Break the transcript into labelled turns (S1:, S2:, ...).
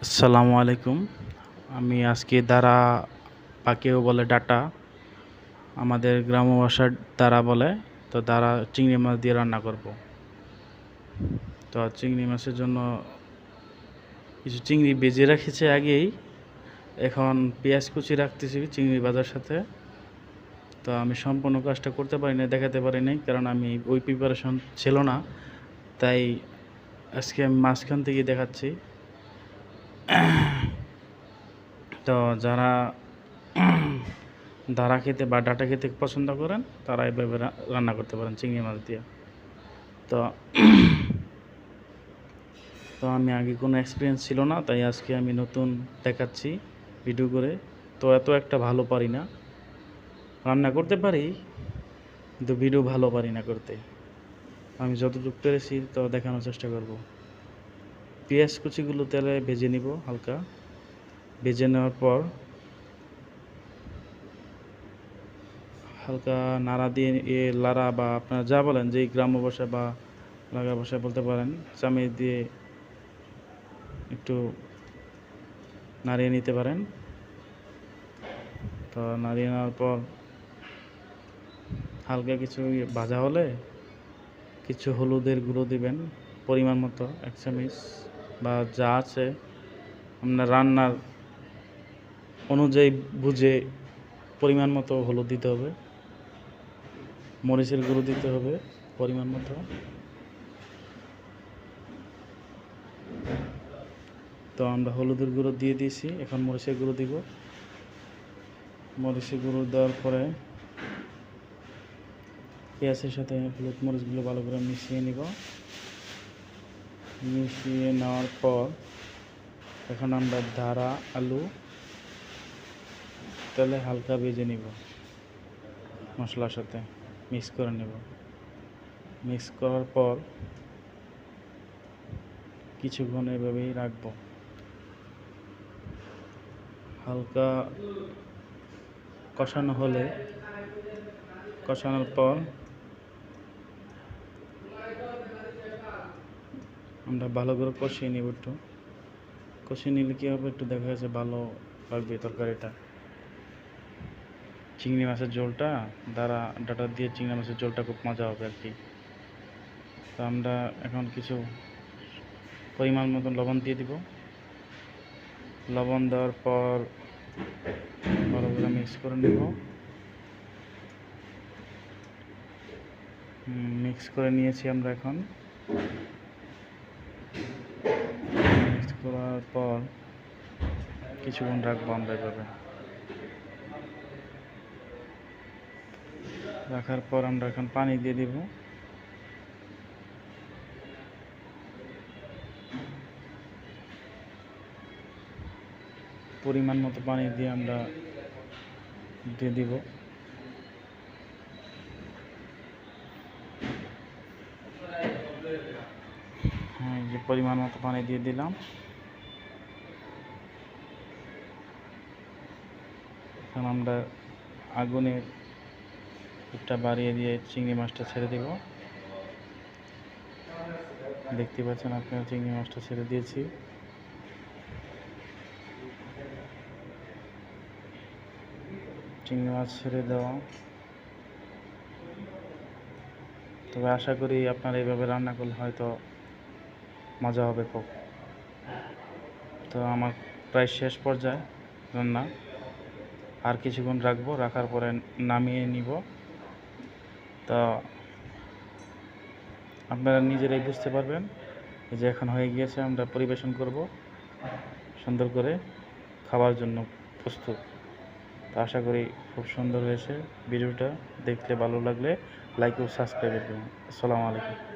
S1: আসসালামু আলাইকুম। আমি আজকে দারা পাকেও বলে ডাটা, আমাদের গ্রাম্য ভাষার দারা বলে। তো দারা চিংড়ি মাছ দিয়ে রান্না করব। তো চিংড়ি মাছের জন্য কিছু চিংড়ি ভেজে রেখেছি আগেই। এখন পেঁয়াজ কুচি রাখতেছি চিংড়ি ভাজার সাথে। তো আমি সম্পূর্ণ কাজটা করতে পারি নাই, দেখাতে পারি নাই, কারণ আমি ওই প্রিপারেশন ছিল না। তাই আজকে আমি মাঝখান থেকে দেখাচ্ছি। তো যারা দারা খেতে বা ডাটা খেতে পছন্দ করেন তারা এভাবে রান্না করতে পারেন চিংড়ি মাছ দিয়ে। তো তো আমি আগে কোনো এক্সপিরিয়েন্স ছিল না, তাই আজকে আমি নতুন দেখাচ্ছি ভিডিও করে। তো এত একটা ভালো পারি না, রান্না করতে পারি কিন্তু ভিডিও ভালো পারি না করতে। আমি যতটুকু পেরেছি তো দেখানোর চেষ্টা করব। পেঁয়াজ কুচিগুলো তেলে ভেজে নিব, হালকা ভেজে নেওয়ার পর হালকা নাড়া দিয়ে লাড়া বা আপনারা যা বলেন, যেই গ্রাম্য ভাষা বা লাগা ভাষায় বলতে পারেন, চামিচ দিয়ে একটু নাড়িয়ে নিতে পারেন। তো নাড়িয়ে নেওয়ার পর হালকা কিছু ভাজা হলে কিছু হলুদের গুঁড়ো দিবেন পরিমাণ মতো, 1 চামচ বা যা আছে আপনার রান্নার অনুযায়ী বুঝে পরিমাণ মতো হলুদ দিতে হবে। মরিচের গুঁড়ো দিতে হবে পরিমাণ মতো। তো আমরা হলুদের গুঁড়ো দিয়ে দিয়েছি, এখন মরিচের গুঁড়ো দিব। মরিচের গুঁড়ো দেওয়ার পরে পেঁয়াজের সাথে হলুদ মরিচগুলো ভালো করে মিশিয়ে নিব। মিশিয়ে নেওয়ার পর এখন আমরা দারা আলু তেলে হালকা ভেজে নিব, মশলার সাথে মিক্স করে নেব। মিক্স করার পর কিছুক্ষণ এভাবেই রাখবো। হালকা কষানো হলে, কষানোর পর আমরা ভালো করে কষিয়ে নিব। একটু কষিয়ে নিলে কী হবে, একটু দেখা যাচ্ছে ভালো লাগবে তরকারিটা। চিংড়ি মাছের ঝোলটা দারা ডাটা দিয়ে চিংড়ি মাছের ঝোলটা খুব মজা হবে আর কি। তো আমরা এখন কিছু পরিমাণ মতন লবণ দিয়ে দিব। লবণ দেওয়ার পর ভালো করে মিক্স করে নেব। মিক্স করে নিয়েছি আমরা। এখন মিক্স করার পর কিছুক্ষণ রাখবো আমরা এভাবে। রাখার পর আমরা এখন পানি দিয়ে দিব। পরিমাণ মতো পানি দিয়ে আমরা দিয়ে দিব। হ্যাঁ, যে পরিমাণ মতো পানি দিয়ে দিলাম। এখন আমরা আগুনের একটা বাড়িয়ে দিয়ে চিংড়ি মাছটা ছেড়ে দিব। দেখতে পাচ্ছেন আপনারা, চিংড়ি মাছটা ছেড়ে দিয়েছি। চিংড়ি মাছ ছেড়ে দেওয়া। তবে আশা করি আপনারা এইভাবে রান্না করলে হয়তো মজা হবে খুব। তো আমার প্রায় শেষ পর্যায়ে রান্না, আর কিছুক্ষণ রাখবো, রাখার পরে নামিয়ে নিব। তো আপনারা নিজেরাই বুঝতে পারবেন যে এখন হয়ে গিয়েছে, আমরা পরিবেশন করব সুন্দর করে, খাওয়ার জন্য প্রস্তুত। তো আশা করি খুব সুন্দর হয়েছে। ভিডিওটা দেখলে ভালো লাগলে লাইক ও সাবস্ক্রাইব করবেন। আসসালামু আলাইকুম।